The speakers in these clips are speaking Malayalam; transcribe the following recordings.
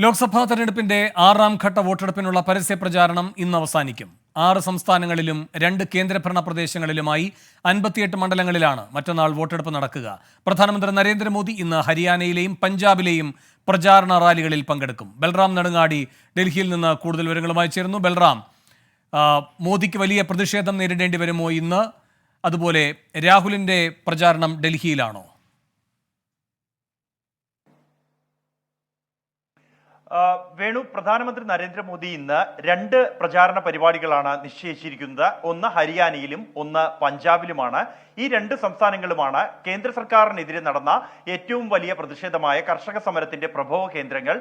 ലോക്സഭാ തെരഞ്ഞെടുപ്പിന്റെ 6ാം ഘട്ട വോട്ടെടുപ്പിനുള്ള പരസ്യ പ്രചാരണം ഇന്ന് അവസാനിക്കും. 6 സംസ്ഥാനങ്ങളിലും 2 കേന്ദ്രഭരണ പ്രദേശങ്ങളിലുമായി 58 മണ്ഡലങ്ങളിലാണ് മറ്റന്നാൾ വോട്ടെടുപ്പ് നടക്കുക. പ്രധാനമന്ത്രി നരേന്ദ്രമോദി ഇന്ന് ഹരിയാനയിലെയും പഞ്ചാബിലെയും പ്രചാരണ റാലികളിൽ പങ്കെടുക്കും. ബൽറാം നെടുങ്ങാടി ഡൽഹിയിൽ നിന്ന് കൂടുതൽ വിവരങ്ങളുമായി ചേരുന്നു. ബൽറാം, മോദിക്ക് വലിയ പ്രതിഷേധം നേരിടേണ്ടി വരുമോ ഇന്ന്? അതുപോലെ രാഹുലിന്റെ പ്രചാരണം ഡൽഹിയിലാണോ? വേണു, പ്രധാനമന്ത്രി നരേന്ദ്രമോദി ഇന്ന് 2 പ്രചാരണ പരിപാടികളാണ് നിശ്ചയിച്ചിരിക്കുന്നത്. ഒന്ന് ഹരിയാനയിലും ഒന്ന് പഞ്ചാബിലുമാണ്. ഈ 2 സംസ്ഥാനങ്ങളുമാണ് കേന്ദ്ര സർക്കാരിനെതിരെ നടന്ന ഏറ്റവും വലിയ പ്രതിഷേധമായ കർഷക സമരത്തിന്റെ പ്രഭവ കേന്ദ്രങ്ങൾ.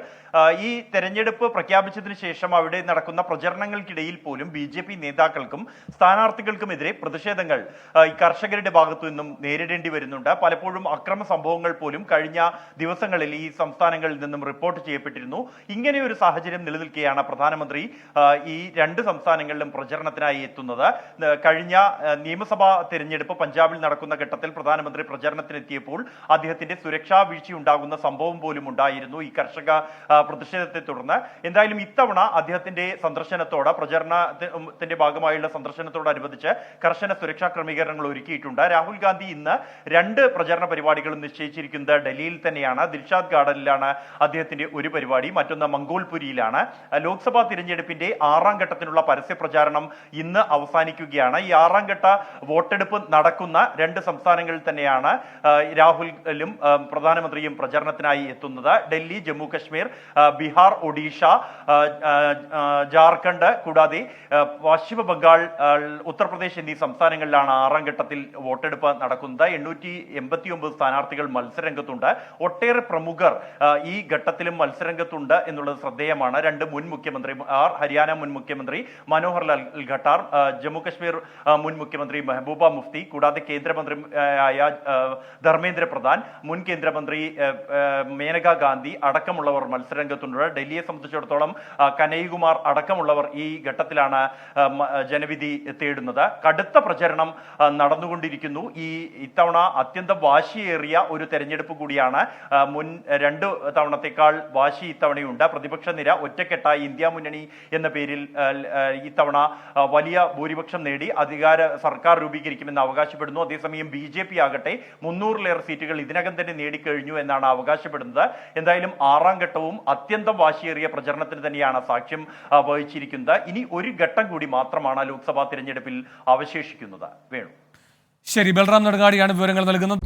ഈ തെരഞ്ഞെടുപ്പ് പ്രഖ്യാപിച്ചതിന് ശേഷം അവിടെ നടക്കുന്ന പ്രചരണങ്ങൾക്കിടയിൽ പോലും BJP നേതാക്കൾക്കും സ്ഥാനാർത്ഥികൾക്കുമെതിരെ പ്രതിഷേധങ്ങൾ ഈ കർഷകരുടെ ഭാഗത്തു നിന്നും നേരിടേണ്ടി വരുന്നുണ്ട്. പലപ്പോഴും അക്രമ സംഭവങ്ങൾ പോലും കഴിഞ്ഞ ദിവസങ്ങളിൽ ഈ സംസ്ഥാനങ്ങളിൽ നിന്നും റിപ്പോർട്ട് ചെയ്യപ്പെട്ടിരുന്നു. ഇങ്ങനെ ഒരു സാഹചര്യം നിലനിൽക്കെയാണ് പ്രധാനമന്ത്രി ഈ 2 സംസ്ഥാനങ്ങളിലും പ്രചരണത്തിനായി എത്തുന്നത്. കഴിഞ്ഞ നിയമസഭാ തെരഞ്ഞെടുപ്പ് പഞ്ചാബിൽ നടക്കുന്ന ഘട്ടത്തിൽ പ്രധാനമന്ത്രി പ്രചരണത്തിനെത്തിയപ്പോൾ അദ്ദേഹത്തിന്റെ സുരക്ഷാ വീഴ്ചയുണ്ടാകുന്ന സംഭവം പോലും ഉണ്ടായിരുന്നു ഈ കർഷക പ്രതിഷേധത്തെ തുടർന്ന്. എന്തായാലും ഇത്തവണ അദ്ദേഹത്തിന്റെ പ്രചരണത്തിന്റെ ഭാഗമായുള്ള സന്ദർശനത്തോടനുബന്ധിച്ച് കർശന സുരക്ഷാ ക്രമീകരണങ്ങൾ ഒരുക്കിയിട്ടുണ്ട്. രാഹുൽ ഗാന്ധി ഇന്ന് 2 പ്രചരണ പരിപാടികളും നിശ്ചയിച്ചിരിക്കുന്നത് ഡൽഹിയിൽ തന്നെയാണ്. ദിൽഷാദ് ഗാർഡനിലാണ് അദ്ദേഹത്തിന്റെ ഒരു പരിപാടി, മറ്റൊന്ന് മംഗോൾപുരിയിലാണ്. ലോക്സഭാ തിരഞ്ഞെടുപ്പിന്റെ 6ാം ഘട്ടത്തിനുള്ള പരസ്യ പ്രചാരണം ഇന്ന് അവസാനിക്കുകയാണ്. ഈ 6ാം ഘട്ട വോട്ടെടുപ്പ് നടക്കുന്ന 2 സംസ്ഥാനങ്ങളിൽ തന്നെയാണ് രാഹുലും പ്രധാനമന്ത്രിയും പ്രചരണത്തിനായി എത്തുന്നത്. ഡൽഹി, ജമ്മു കശ്മീർ, ബീഹാർ, ഒഡീഷ, ജാർഖണ്ഡ് കൂടാതെ പശ്ചിമ ബംഗാൾ, ഉത്തർപ്രദേശ് എന്നീ സംസ്ഥാനങ്ങളിലാണ് 6ാം ഘട്ടത്തിൽ വോട്ടെടുപ്പ് നടക്കുന്നത്. 889 സ്ഥാനാർത്ഥികൾ മത്സരരംഗത്തുണ്ട്. ഒട്ടേറെ പ്രമുഖർ ഈ ഘട്ടത്തിലും മത്സരരംഗത്തുണ്ട് എന്നുള്ളത് ശ്രദ്ധേയമാണ്. 2 മുൻ മുഖ്യമന്ത്രിമാർ, ഹരിയാന മുൻ മുഖ്യമന്ത്രി മനോഹർ ലാൽ ഖട്ടാർ, ജമ്മു കശ്മീർ മുൻ മുഖ്യമന്ത്രി മെഹബൂബ മുഫ്തി, കൂടാതെ കേന്ദ്രമന്ത്രിയായ ധർമ്മേന്ദ്ര പ്രധാൻ, മുൻ കേന്ദ്രമന്ത്രി മേനക ഗാന്ധി അടക്കമുള്ളവർ മത്സരരംഗത്തുണ്ട്. ഡൽഹിയെ സംബന്ധിച്ചിടത്തോളം കനയ്യകുമാർ അടക്കമുള്ളവർ ഈ ഘട്ടത്തിലാണ് ജനവിധി തേടുന്നത്. കടുത്ത പ്രചരണം നടന്നുകൊണ്ടിരിക്കുന്നു. ഇത്തവണ അത്യന്തം വാശിയേറിയ ഒരു തെരഞ്ഞെടുപ്പ് കൂടിയാണ്. മുൻ 2 തവണത്തേക്കാൾ വാശി ഇത്തവണയുണ്ട്. പ്രതിപക്ഷ നിര ഒറ്റക്കെട്ടായി ഇന്ത്യ മുന്നണി എന്ന പേരിൽ ഇത്തവണ വലിയ ഭൂരിപക്ഷം നേടി സർക്കാർ രൂപീകരിക്കുമെന്ന് അവകാശപ്പെടുന്നു. അതേസമയം BJP ആകട്ടെ 300-ലേറെ സീറ്റുകൾ ഇതിനകം തന്നെ നേടിക്കഴിഞ്ഞു എന്നാണ് അവകാശപ്പെടുന്നത്. എന്തായാലും 6ാം ഘട്ടവും അത്യന്തം വാശിയേറിയ പ്രചരണത്തിന് തന്നെയാണ് സാക്ഷ്യം വഹിച്ചിരിക്കുന്നത്. ഇനി ഒരു ഘട്ടം കൂടി മാത്രമാണ് ലോക്സഭാ തിരഞ്ഞെടുപ്പിൽ അവശേഷിക്കുന്നത്. വേണു. ശരി, ബൽറാം നെടുങ്ങാടിയാണ് വിവരങ്ങൾ നൽകുന്നത്.